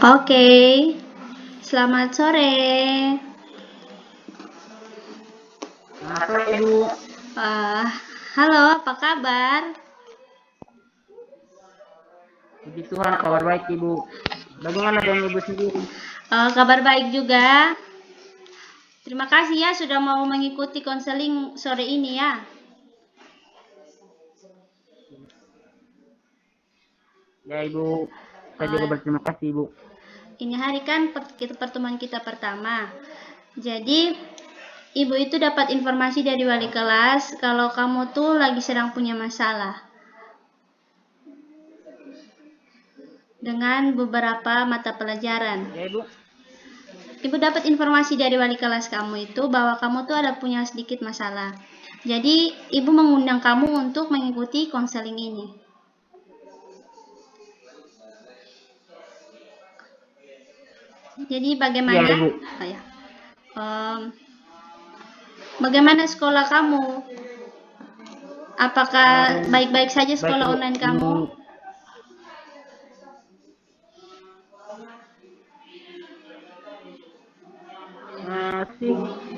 Oke, selamat sore. Selamat sore, Ibu. Uh, Halo, apa kabar? Puji Tuhan, kabar baik, Ibu. Bagaimana dengan Ibu sendiri? Kabar baik juga. Terima kasih ya sudah mau mengikuti konseling sore ini ya. Ya, Ibu. Saya juga berterima kasih, Ibu. Ini hari kan pertemuan kita pertama. Jadi, Ibu itu dapat informasi dari wali kelas kalau kamu tuh lagi sedang punya masalah dengan beberapa mata pelajaran. Ya, Ibu. Ibu dapat informasi dari wali kelas kamu itu bahwa kamu tuh ada punya sedikit masalah. Jadi, Ibu mengundang kamu untuk mengikuti konseling ini. Jadi, bagaimana? Ya, Ibu. Bagaimana sekolah kamu? Apakah baik-baik saja sekolah Baik, Ibu. online kamu?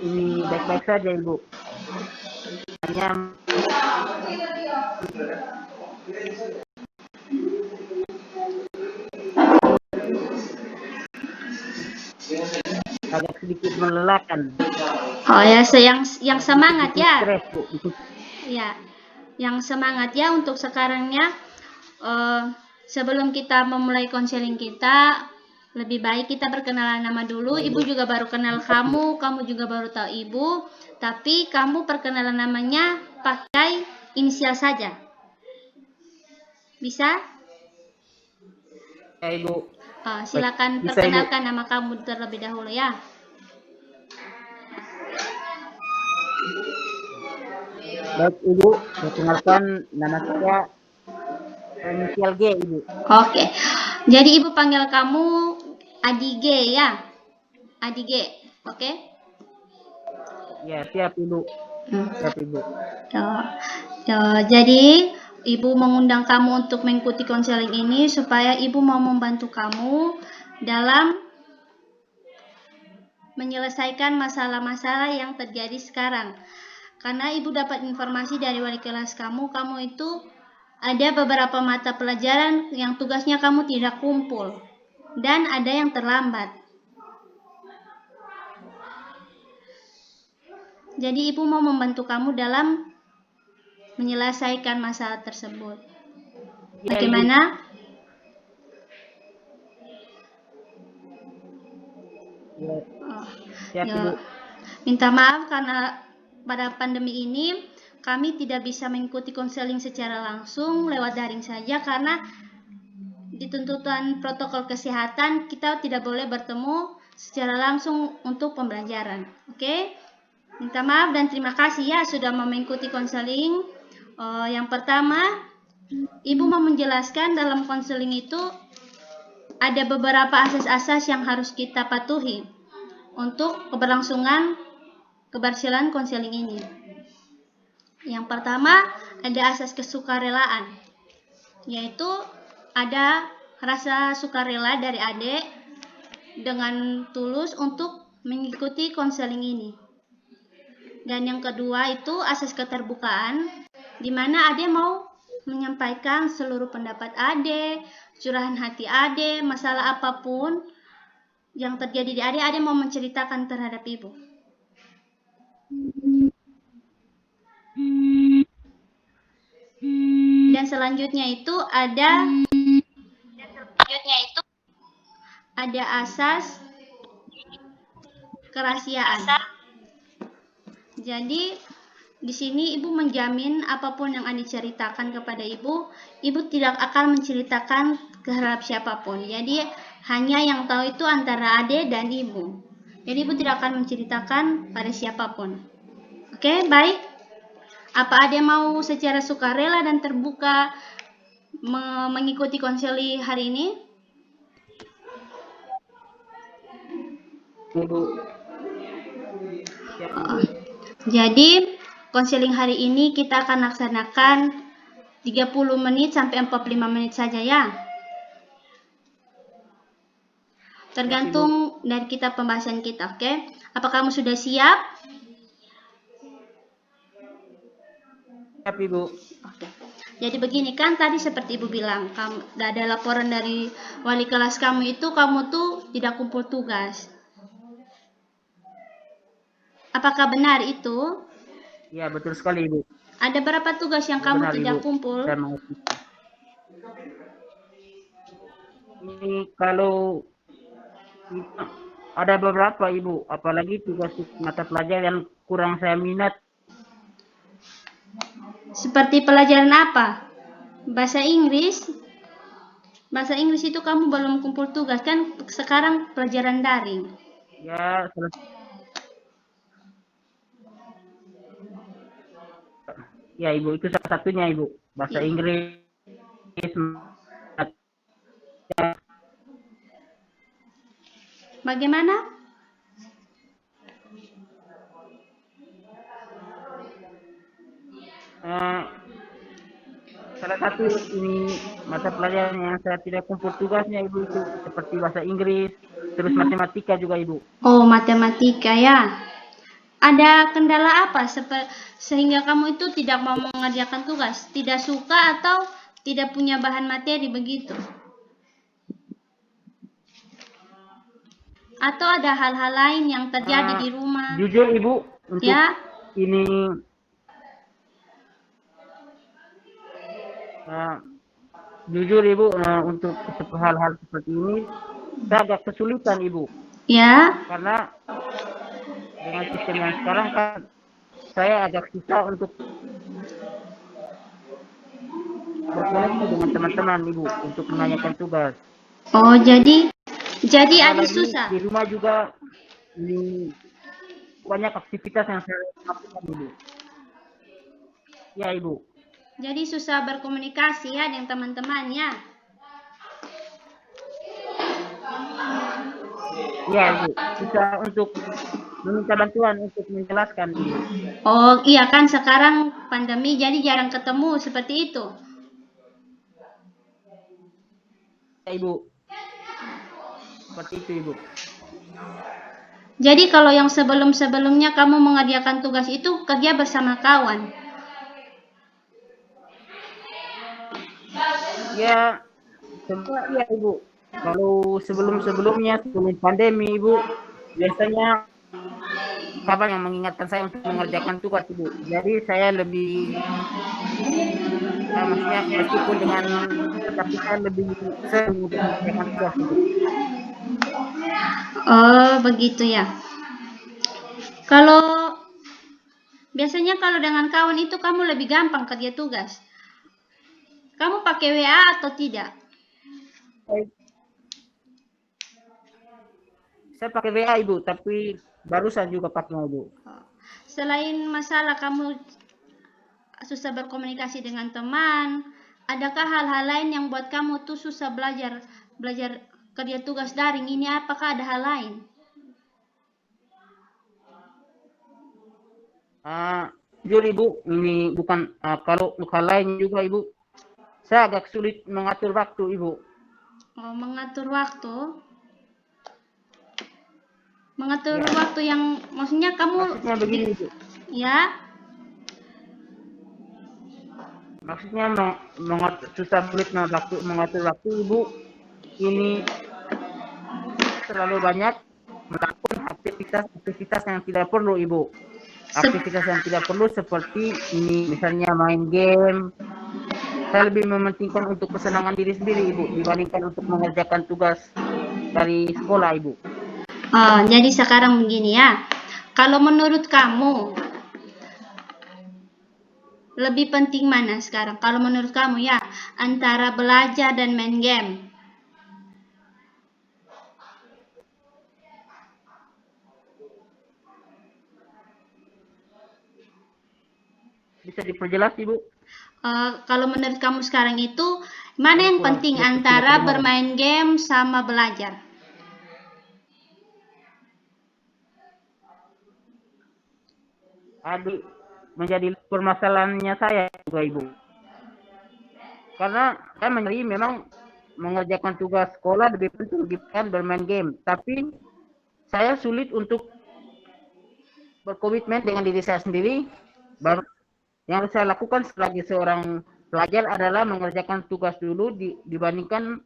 Ini baik-baik saja, Ibu. Hanya agak sedikit melelahkan. Oh ya, yang semangat ya. Stres, Bu. Ya, yang semangat ya untuk sekarangnya. Sebelum kita memulai konseling kita, lebih baik kita perkenalan nama dulu. Ibu juga baru kenal kamu juga baru tahu Ibu. Tapi kamu perkenalan namanya pakai inisial saja. Bisa? Ya, Ibu. Silakan Bisa, perkenalkan Ibu. nama kamu terlebih dahulu ya. Baik, Ibu. Perkenalkan nama saya inisial G, Ibu. Oke. Jadi Ibu panggil kamu Adi G ya. Adi G. Oke? Ya, siap, Ibu. Siap, Ibu. Jadi Ibu mengundang kamu untuk mengikuti konseling ini supaya Ibu mau membantu kamu dalam menyelesaikan masalah-masalah yang terjadi sekarang. Karena Ibu dapat informasi dari wali kelas kamu itu ada beberapa mata pelajaran yang tugasnya kamu tidak kumpul dan ada yang terlambat. Jadi Ibu mau membantu kamu dalam menyelesaikan masalah tersebut. Ya, Bagaimana? Ya. Siap, Ibu. Minta maaf karena pada pandemi ini kami tidak bisa mengikuti konseling secara langsung, lewat daring saja karena di tuntutan protokol kesehatan kita tidak boleh bertemu secara langsung untuk pembelajaran. Oke? Minta maaf dan terima kasih ya sudah mau mengikuti konseling. Yang pertama, Ibu mau menjelaskan dalam konseling itu ada beberapa asas-asas yang harus kita patuhi untuk keberhasilan konseling ini. Yang pertama, ada asas kesukarelaan, yaitu ada rasa sukarela dari adik dengan tulus untuk mengikuti konseling ini. Dan yang kedua itu asas keterbukaan, di mana adik mau menyampaikan seluruh pendapat adik, curahan hati adik, masalah apapun yang terjadi di adik mau menceritakan terhadap ibu. Dan selanjutnya itu ada asas kerahasiaan. Jadi di sini ibu menjamin apapun yang adik ceritakan kepada ibu tidak akan menceritakan terhadap siapapun. Jadi hanya yang tahu itu antara adik dan ibu. Jadi ibu tidak akan menceritakan pada siapapun. Oke, baik. Apa adik mau secara sukarela dan terbuka mengikuti konseling hari ini? Ibu. Jadi konseling hari ini kita akan laksanakan 30 menit sampai 45 menit saja ya. Tergantung dari kita pembahasan kita, oke? Apa kamu sudah siap? Siap Ibu. Oke. Jadi begini kan tadi seperti Ibu bilang, kamu ada laporan dari wali kelas kamu itu kamu tuh tidak kumpul tugas. Apakah benar itu? Ya, betul sekali Ibu. Ada berapa tugas yang Ya, kamu benar, tidak Ibu. kumpul? Saya mengerti. Ini kalau ada beberapa Ibu, apalagi tugas mata pelajaran yang kurang saya minat. Seperti pelajaran apa? Bahasa Inggris? Bahasa Inggris itu kamu belum kumpul tugas kan sekarang pelajaran daring. Ya, ya Ibu, itu salah satunya Ibu. Bahasa Ya. Inggris. Bagaimana? Salah satu ini mata pelajaran yang saya tidak kumpul tugasnya Ibu itu seperti bahasa Inggris, terus matematika juga Ibu. Oh, matematika ya. Ada kendala apa sehingga kamu itu tidak mau mengerjakan tugas? Tidak suka atau tidak punya bahan materi begitu? Atau ada hal-hal lain yang terjadi di rumah? Jujur Ibu, untuk Ya, ini jujur Ibu, untuk hal-hal seperti ini saya agak kesulitan Ibu, ya. karena dengan sistem yang sekarang kan saya agak susah untuk berkoneksi dengan teman-teman Ibu untuk menanyakan tugas. Oh, jadi Karena ada lagi susah. di rumah juga ini banyak aktivitas yang saya lakukan Ibu. Ya Ibu. Jadi susah berkomunikasi ya dengan teman-temannya. Ya Ibu. Susah untuk meminta bantuan untuk menjelaskan Ibu. Oh, iya kan sekarang pandemi jadi jarang ketemu seperti itu. Ya Ibu. Seperti itu Ibu. Jadi kalau yang sebelum-sebelumnya kamu mengerjakan tugas itu kerja bersama kawan. Ya, semua ya Ibu. Kalau sebelum-sebelumnya, sebelum pandemi Ibu, biasanya kawan yang mengingatkan saya untuk mengerjakan tugas Ibu. Jadi saya lebih, maksudnya meskipun dengan tapi saya lebih sering untuk mengerjakan tugas Ibu. Oh, begitu ya. Kalau biasanya kalau dengan kawan itu kamu lebih gampang kerja tugas. Kamu pakai WA atau tidak? Saya pakai WA Ibu, tapi barusan juga pakai Ibu. Selain masalah kamu susah berkomunikasi dengan teman, adakah hal-hal lain yang buat kamu tuh susah belajar kerja tugas daring ini? Apakah ada hal lain? Jujur Ibu, ini bukan kalau hal lain juga Ibu, saya agak sulit mengatur waktu Ibu. Oh, mengatur waktu. Mengatur Ya. waktu yang maksudnya kamu Maksudnya begini Ibu. ya. Maksudnya susah sulit mengatur waktu Ibu. Ini terlalu banyak melakukan aktivitas yang tidak perlu Ibu. Aktivitas yang tidak perlu seperti ini, misalnya main game. Saya lebih mementingkan untuk kesenangan diri sendiri Ibu dibandingkan untuk mengerjakan tugas dari sekolah Ibu. Oh, jadi sekarang begini ya. Kalau menurut kamu lebih penting mana sekarang? Kalau menurut kamu ya, antara belajar dan main game. Bisa diperjelas Ibu? Kalau menurut kamu sekarang itu mana yang penting antara bermain game sama belajar? Aduh, menjadi permasalahannya saya juga Ibu. Karena saya menyadari memang mengerjakan tugas sekolah lebih penting dibandingkan bermain game. Tapi saya sulit untuk berkomitmen dengan diri saya sendiri. Yang saya lakukan sebagai seorang pelajar adalah mengerjakan tugas dulu dibandingkan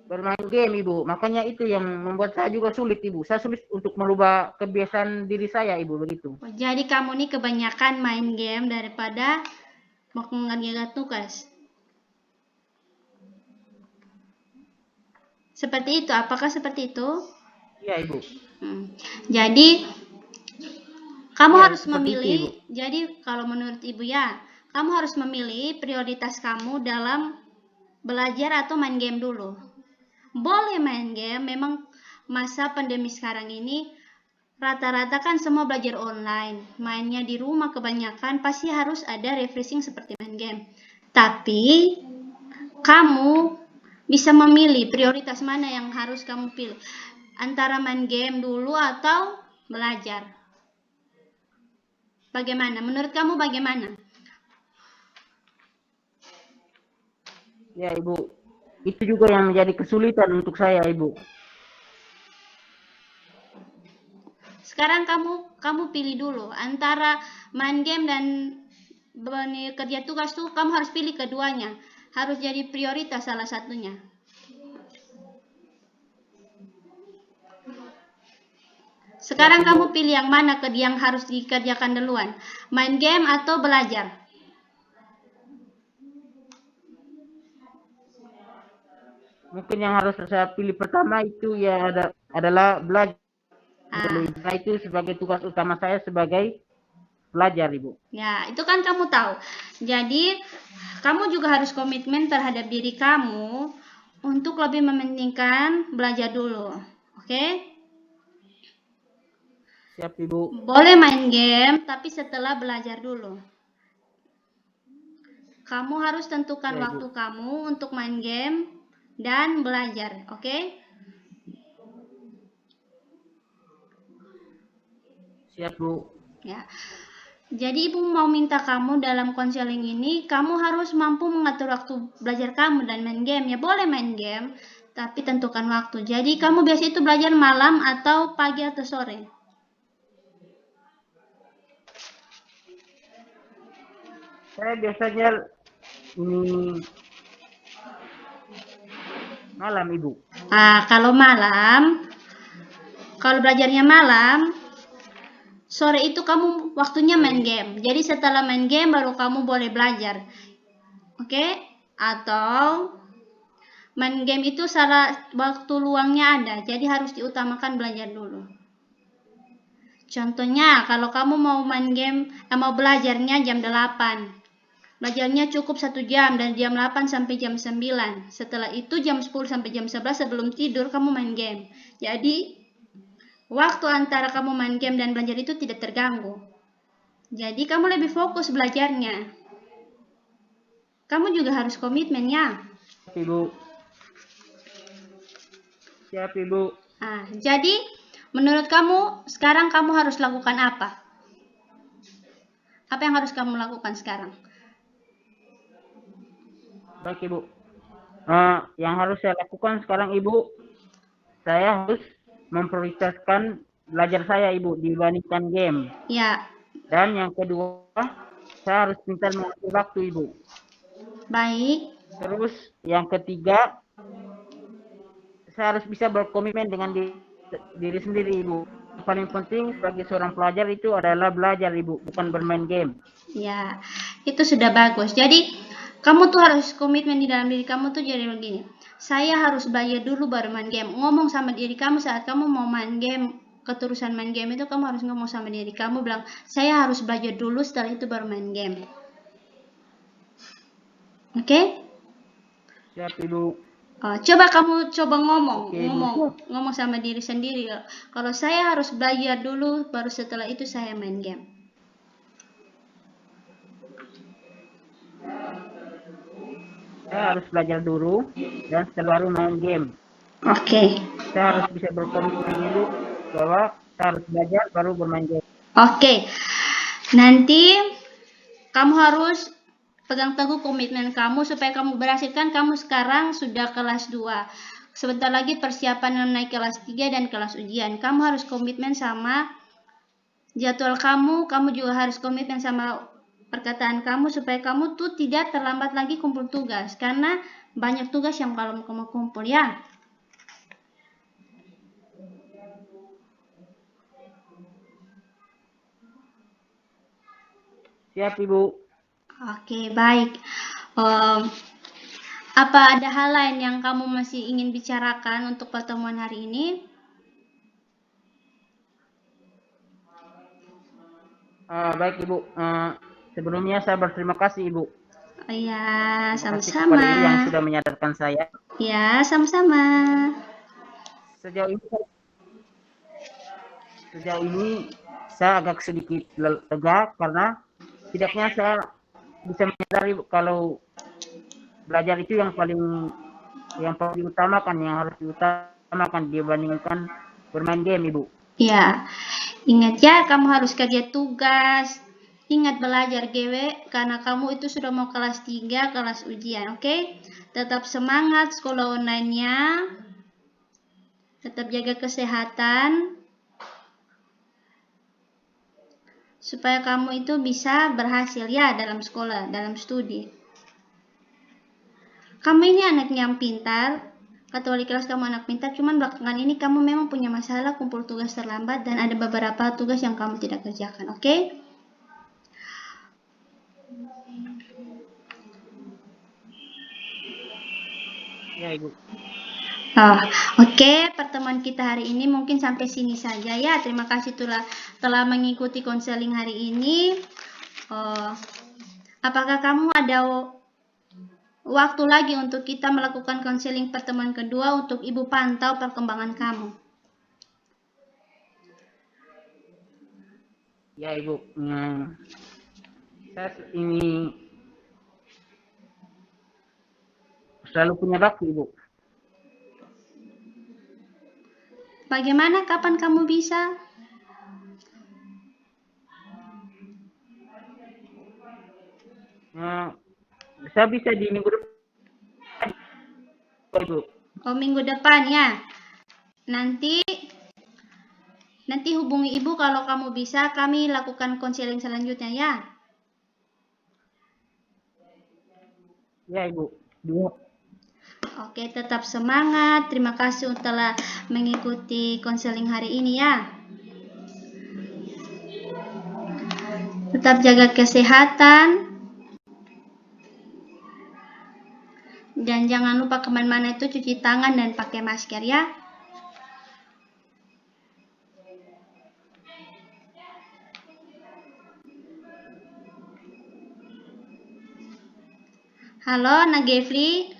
bermain game, Ibu. Makanya itu yang membuat saya juga sulit, Ibu. Saya sulit untuk merubah kebiasaan diri saya, Ibu, begitu. Jadi kamu nih kebanyakan main game daripada mengerjakan tugas. Seperti itu, apakah seperti itu? Iya, Ibu. Jadi kamu Ya, harus memilih. Jadi kalau menurut Ibu ya, kamu harus memilih prioritas kamu dalam belajar atau main game dulu. Boleh main game, memang masa pandemi sekarang ini rata-rata kan semua belajar online, mainnya di rumah kebanyakan, pasti harus ada refreshing seperti main game. Tapi kamu bisa memilih prioritas mana yang harus kamu pilih, antara main game dulu atau belajar. Bagaimana? Menurut kamu bagaimana? Ya, Ibu. Itu juga yang menjadi kesulitan untuk saya, Ibu. Sekarang kamu pilih dulu antara main game dan kerja tugas tuh, kamu harus pilih keduanya. Harus jadi prioritas salah satunya. Sekarang kamu pilih yang mana yang harus dikerjakan duluan? Main game atau belajar? Mungkin yang harus saya pilih pertama itu ya adalah belajar. Setelah itu sebagai tugas utama saya sebagai pelajar, Ibu. Ya, itu kan kamu tahu. Jadi, kamu juga harus komitmen terhadap diri kamu untuk lebih mementingkan belajar dulu. Oke? Siap, Ibu. Boleh main game, tapi setelah belajar dulu. Kamu harus tentukan waktu kamu untuk main game dan belajar, oke? Siap, Bu. Ya. Jadi Ibu mau minta kamu dalam konseling ini, kamu harus mampu mengatur waktu belajar kamu dan main game. Ya boleh main game, tapi tentukan waktu. Jadi kamu biasa itu belajar malam atau pagi atau sore? Saya biasanya malam, Ibu. Kalau malam, kalau belajarnya malam, sore itu kamu waktunya main game. Jadi setelah main game baru kamu boleh belajar. Oke? Atau main game itu salah waktu luangnya ada. Jadi harus diutamakan belajar dulu. Contohnya, kalau kamu mau main game, mau belajarnya jam 8. Belajarnya cukup 1 jam dari jam 8 sampai jam 9. Setelah itu jam 10 sampai jam 11 sebelum tidur kamu main game. Jadi waktu antara kamu main game dan belajar itu tidak terganggu. Jadi kamu lebih fokus belajarnya. Kamu juga harus komitmen ya. Ibu. Siap, Ibu. Jadi menurut kamu sekarang kamu harus lakukan apa? Apa yang harus kamu lakukan sekarang? Baik, Ibu. Yang harus saya lakukan sekarang, Ibu, saya harus memprioritaskan belajar saya, Ibu, dibandingkan game. Ya. Dan yang kedua, saya harus pintar mengatur waktu, Ibu. Baik. Terus yang ketiga, saya harus bisa berkomitmen dengan diri sendiri, Ibu. Yang paling penting sebagai seorang pelajar itu adalah belajar, Ibu, bukan bermain game. Ya, itu sudah bagus. Jadi kamu tuh harus komitmen di dalam diri kamu tuh jadi begini. Saya harus belajar dulu baru main game. Ngomong sama diri kamu saat kamu mau main game, keterusan main game itu kamu harus ngomong sama diri kamu bilang, saya harus belajar dulu setelah itu baru main game. Oke? Siap, Ibu. Coba kamu ngomong sama diri sendiri. Kalau saya harus belajar dulu baru setelah itu saya main game. Saya harus belajar dulu dan setelah baru main game. Oke. Saya harus bisa berkomitmen dulu bahwa saya harus belajar baru bermain game. Oke. Nanti kamu harus pegang teguh komitmen kamu supaya kamu berhasil. Kan kamu sekarang sudah kelas 2. Sebentar lagi persiapan naik kelas 3 dan kelas ujian. Kamu harus komitmen sama jadwal kamu juga harus komitmen sama perkataan kamu supaya kamu tuh tidak terlambat lagi kumpul tugas. Karena banyak tugas yang kalau kamu kumpul ya. Siap, Ibu. Oke, baik. Apa ada hal lain yang kamu masih ingin bicarakan untuk pertemuan hari ini? Baik, Ibu. Sebelumnya saya berterima kasih, Ibu. Ya, Terima kasih sama-sama. kepada Ibu yang sudah menyadarkan saya. Ya, sama-sama. Sejauh ini saya agak sedikit lega karena setidaknya saya bisa menyadari kalau belajar itu yang paling diutamakan, yang harus diutamakan dibandingkan bermain game, Ibu. Ya, ingat ya, kamu harus kerja tugas. Ingat belajar GW karena kamu itu sudah mau kelas 3, kelas ujian, oke? Tetap semangat sekolah online-nya. Tetap jaga kesehatan. Supaya kamu itu bisa berhasil ya dalam sekolah, dalam studi. Kamu ini anak yang pintar, kata wali kelas kamu anak pintar, cuman belakangan ini kamu memang punya masalah kumpul tugas terlambat dan ada beberapa tugas yang kamu tidak kerjakan, oke? Ya, Ibu. Oke, pertemuan kita hari ini mungkin sampai sini saja ya. Terima kasih telah mengikuti konseling hari ini. Apakah kamu ada waktu lagi untuk kita melakukan konseling pertemuan kedua untuk Ibu pantau perkembangan kamu? Ya, Ibu. Saya ini selalu punya waktu, Ibu. Bagaimana, kapan kamu bisa? Saya bisa di minggu depan, Ibu. Oh, minggu depan ya. Nanti hubungi Ibu kalau kamu bisa, kami lakukan konseling selanjutnya ya. Ya, Ibu. Oke, tetap semangat. Terima kasih telah mengikuti konseling hari ini ya. Tetap jaga kesehatan. Dan jangan lupa kemana-mana itu cuci tangan dan pakai masker ya. Halo, Nagevli.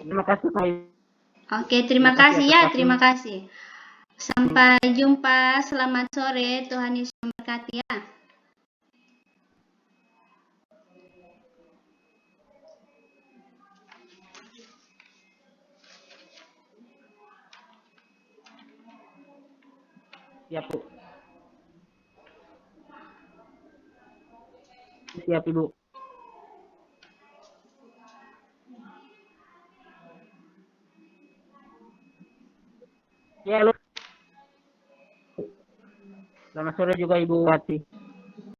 Terima kasih, Pak. Oke, terima kasih ya. Atas Terima kasih. Sampai jumpa. Selamat sore. Tuhan Yesus memberkati ya. Siap, Bu. Siap, Ibu. Ya, halo. Selamat sore juga, Ibu Wati.